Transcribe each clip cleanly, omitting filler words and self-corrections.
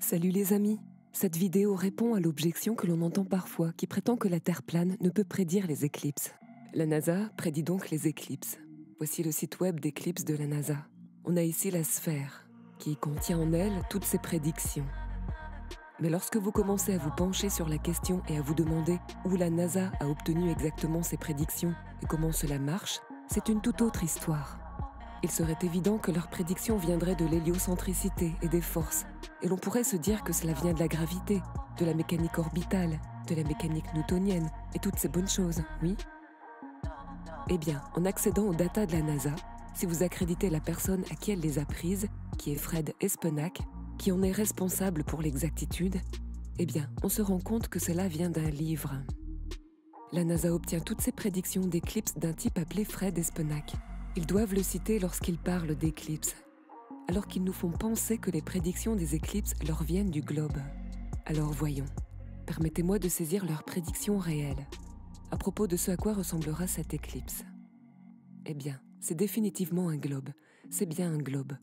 Salut les amis. Cette vidéo répond à l'objection que l'on entend parfois qui prétend que la Terre plane ne peut prédire les éclipses. La NASA prédit donc les éclipses. Voici le site web d'éclipses de la NASA. On a ici la sphère, qui contient en elle toutes ces prédictions. Mais lorsque vous commencez à vous pencher sur la question et à vous demander où la NASA a obtenu exactement ces prédictions et comment cela marche, c'est une toute autre histoire. Il serait évident que leurs prédictions viendraient de l'héliocentricité et des forces, et l'on pourrait se dire que cela vient de la gravité, de la mécanique orbitale, de la mécanique newtonienne, et toutes ces bonnes choses, oui? Eh bien, en accédant aux data de la NASA, si vous accréditez la personne à qui elle les a prises, qui est Fred Espenack, qui en est responsable pour l'exactitude, eh bien, on se rend compte que cela vient d'un livre. La NASA obtient toutes ses prédictions d'éclipses d'un type appelé Fred Espenack. Ils doivent le citer lorsqu'ils parlent d'éclipses, alors qu'ils nous font penser que les prédictions des éclipses leur viennent du globe. Alors voyons, permettez-moi de saisir leurs prédictions réelles, à propos de ce à quoi ressemblera cette éclipse. Eh bien, c'est définitivement un globe, c'est bien un globe.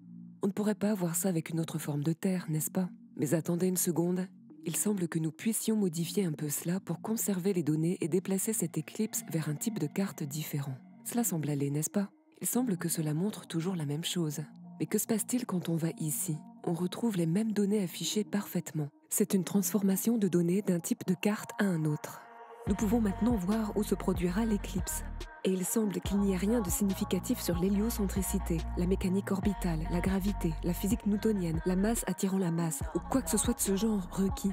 On ne pourrait pas voir ça avec une autre forme de terre, n'est-ce pas? Mais attendez une seconde, il semble que nous puissions modifier un peu cela pour conserver les données et déplacer cette éclipse vers un type de carte différent. Cela semble aller, n'est-ce pas? Il semble que cela montre toujours la même chose. Mais que se passe-t-il quand on va ici? On retrouve les mêmes données affichées parfaitement. C'est une transformation de données d'un type de carte à un autre. Nous pouvons maintenant voir où se produira l'éclipse. Et il semble qu'il n'y ait rien de significatif sur l'héliocentricité, la mécanique orbitale, la gravité, la physique newtonienne, la masse attirant la masse, ou quoi que ce soit de ce genre requis.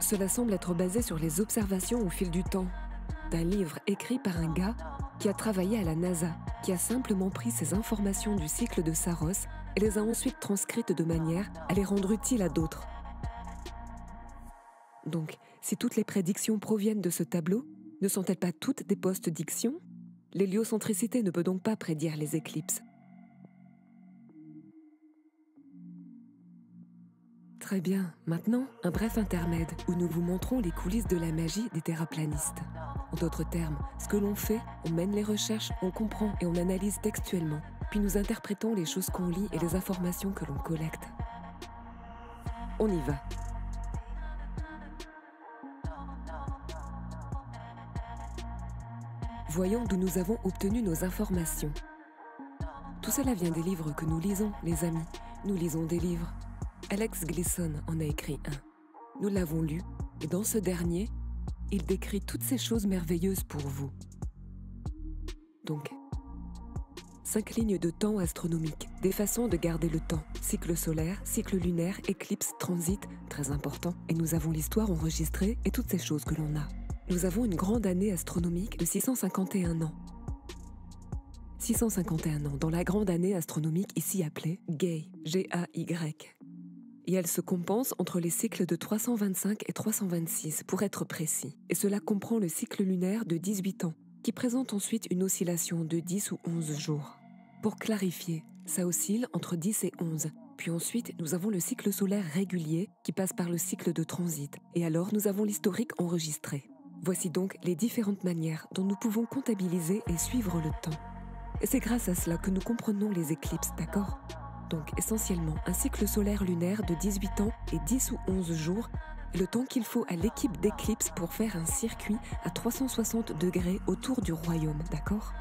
Cela semble être basé sur les observations au fil du temps, d'un livre écrit par un gars qui a travaillé à la NASA, qui a simplement pris ces informations du cycle de Saros et les a ensuite transcrites de manière à les rendre utiles à d'autres. Donc, si toutes les prédictions proviennent de ce tableau, ne sont-elles pas toutes des post-dictions? L'héliocentricité ne peut donc pas prédire les éclipses. Très bien, maintenant, un bref intermède où nous vous montrons les coulisses de la magie des terraplanistes. En d'autres termes, ce que l'on fait, on mène les recherches, on comprend et on analyse textuellement, puis nous interprétons les choses qu'on lit et les informations que l'on collecte. On y va. Voyons d'où nous avons obtenu nos informations. Tout cela vient des livres que nous lisons, les amis. Nous lisons des livres. Alex Gleason en a écrit un. Nous l'avons lu, et dans ce dernier, il décrit toutes ces choses merveilleuses pour vous. Donc, 5 lignes de temps astronomiques, des façons de garder le temps, cycle solaire, cycle lunaire, éclipse, transit, très important, et nous avons l'histoire enregistrée et toutes ces choses que l'on a. Nous avons une grande année astronomique de 651 ans. 651 ans, dans la grande année astronomique ici appelée Gay, G-A-Y. Et elle se compense entre les cycles de 325 et 326, pour être précis. Et cela comprend le cycle lunaire de 18 ans, qui présente ensuite une oscillation de 10 ou 11 jours. Pour clarifier, ça oscille entre 10 et 11. Puis ensuite, nous avons le cycle solaire régulier, qui passe par le cycle de transit. Et alors, nous avons l'historique enregistré. Voici donc les différentes manières dont nous pouvons comptabiliser et suivre le temps. Et c'est grâce à cela que nous comprenons les éclipses, d'accord? Donc essentiellement un cycle solaire lunaire de 18 ans et 10 ou 11 jours, est le temps qu'il faut à l'équipe d'éclipse pour faire un circuit à 360 degrés autour du royaume, d'accord?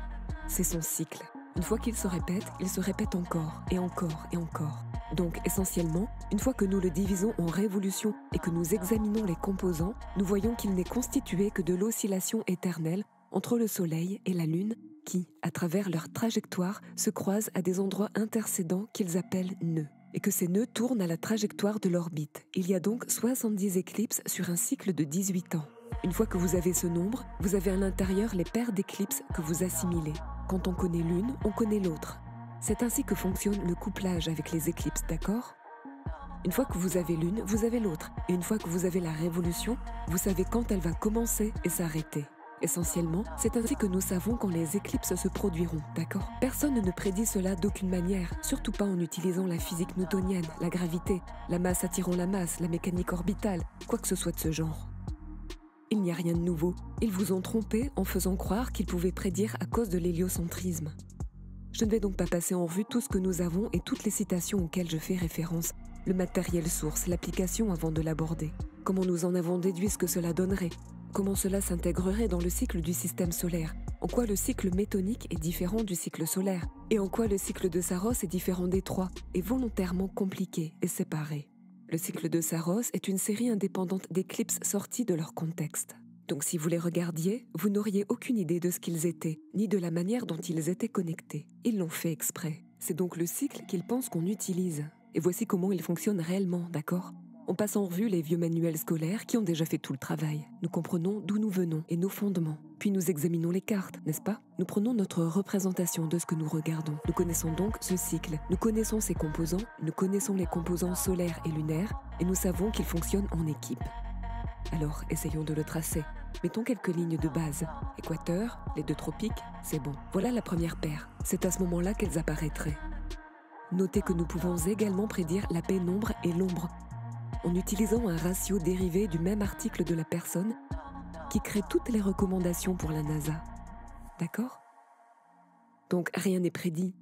C'est son cycle. Une fois qu'il se répète encore et encore et encore. Donc essentiellement, une fois que nous le divisons en révolutions et que nous examinons les composants, nous voyons qu'il n'est constitué que de l'oscillation éternelle entre le Soleil et la Lune qui, à travers leur trajectoire, se croisent à des endroits intercédants qu'ils appellent nœuds, et que ces nœuds tournent à la trajectoire de l'orbite. Il y a donc 70 éclipses sur un cycle de 18 ans. Une fois que vous avez ce nombre, vous avez à l'intérieur les paires d'éclipses que vous assimilez. Quand on connaît l'une, on connaît l'autre. C'est ainsi que fonctionne le couplage avec les éclipses, d'accord? Une fois que vous avez l'une, vous avez l'autre. Et une fois que vous avez la révolution, vous savez quand elle va commencer et s'arrêter. Essentiellement, c'est ainsi que nous savons quand les éclipses se produiront, d'accord? Personne ne prédit cela d'aucune manière, surtout pas en utilisant la physique newtonienne, la gravité, la masse attirant la masse, la mécanique orbitale, quoi que ce soit de ce genre. Il n'y a rien de nouveau. Ils vous ont trompé en faisant croire qu'ils pouvaient prédire à cause de l'héliocentrisme. Je ne vais donc pas passer en revue tout ce que nous avons et toutes les citations auxquelles je fais référence. Le matériel source, l'application avant de l'aborder. Comment nous en avons déduit ce que cela donnerait? Comment cela s'intégrerait dans le cycle du système solaire? En quoi le cycle métonique est différent du cycle solaire? Et en quoi le cycle de Saros est différent des trois et volontairement compliqué et séparé? Le cycle de Saros est une série indépendante d'éclipses sorties de leur contexte. Donc si vous les regardiez, vous n'auriez aucune idée de ce qu'ils étaient, ni de la manière dont ils étaient connectés. Ils l'ont fait exprès. C'est donc le cycle qu'ils pensent qu'on utilise. Et voici comment il fonctionne réellement, d'accord? On passe en revue les vieux manuels scolaires qui ont déjà fait tout le travail. Nous comprenons d'où nous venons et nos fondements. Puis nous examinons les cartes, n'est-ce pas? Nous prenons notre représentation de ce que nous regardons. Nous connaissons donc ce cycle. Nous connaissons ses composants, nous connaissons les composants solaires et lunaires, et nous savons qu'ils fonctionnent en équipe. Alors, essayons de le tracer. Mettons quelques lignes de base. Équateur, les deux tropiques, c'est bon. Voilà la première paire. C'est à ce moment-là qu'elles apparaîtraient. Notez que nous pouvons également prédire la pénombre et l'ombre, en utilisant un ratio dérivé du même article de la personne qui crée toutes les recommandations pour la NASA. D'accord? Donc rien n'est prédit.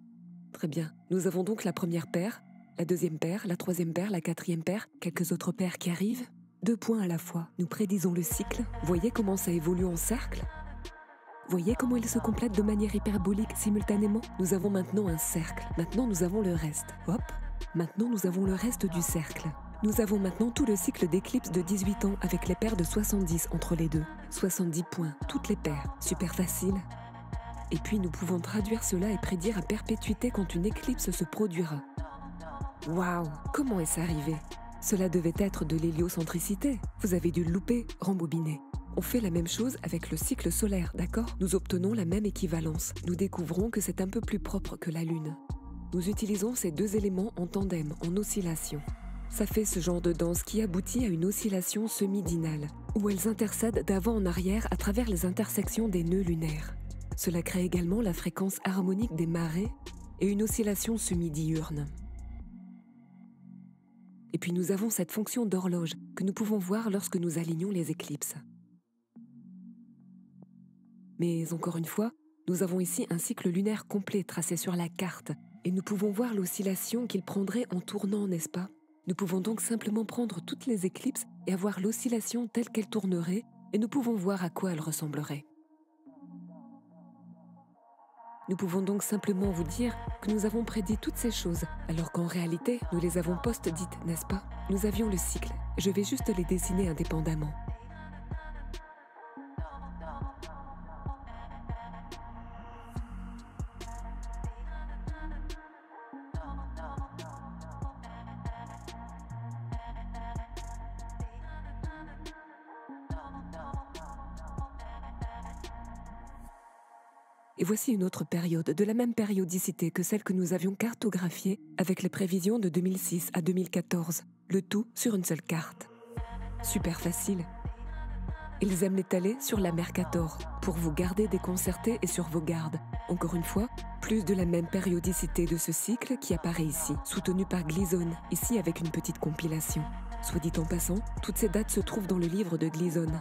Très bien. Nous avons donc la première paire, la deuxième paire, la troisième paire, la quatrième paire, quelques autres paires qui arrivent. 2 points à la fois. Nous prédisons le cycle. Voyez comment ça évolue en cercle? Voyez comment il se complète de manière hyperbolique simultanément? Nous avons maintenant un cercle. Maintenant nous avons le reste. Hop. Maintenant nous avons le reste du cercle. Nous avons maintenant tout le cycle d'éclipse de 18 ans avec les paires de 70 entre les deux. 70 points, toutes les paires. Super facile. Et puis nous pouvons traduire cela et prédire à perpétuité quand une éclipse se produira. Waouh! Comment est-ce arrivé? Cela devait être de l'héliocentricité. Vous avez dû le louper, rembobiner. On fait la même chose avec le cycle solaire, d'accord? Nous obtenons la même équivalence. Nous découvrons que c'est un peu plus propre que la Lune. Nous utilisons ces deux éléments en tandem, en oscillation. Ça fait ce genre de danse qui aboutit à une oscillation semi-dinale, où elles intercèdent d'avant en arrière à travers les intersections des nœuds lunaires. Cela crée également la fréquence harmonique des marées et une oscillation semi-diurne. Et puis nous avons cette fonction d'horloge que nous pouvons voir lorsque nous alignons les éclipses. Mais encore une fois, nous avons ici un cycle lunaire complet tracé sur la carte et nous pouvons voir l'oscillation qu'il prendrait en tournant, n'est-ce pas? Nous pouvons donc simplement prendre toutes les éclipses et avoir l'oscillation telle qu'elle tournerait et nous pouvons voir à quoi elle ressemblerait. Nous pouvons donc simplement vous dire que nous avons prédit toutes ces choses, alors qu'en réalité, nous les avons post-dites, n'est-ce pas? Nous avions le cycle. Je vais juste les dessiner indépendamment. Et voici une autre période, de la même périodicité que celle que nous avions cartographiée avec les prévisions de 2006 à 2014, le tout sur une seule carte. Super facile. Ils aiment l'étaler sur la Mercator, pour vous garder déconcertés et sur vos gardes. Encore une fois, plus de la même périodicité de ce cycle qui apparaît ici, soutenu par Gleason, ici avec une petite compilation. Soit dit en passant, toutes ces dates se trouvent dans le livre de Gleason.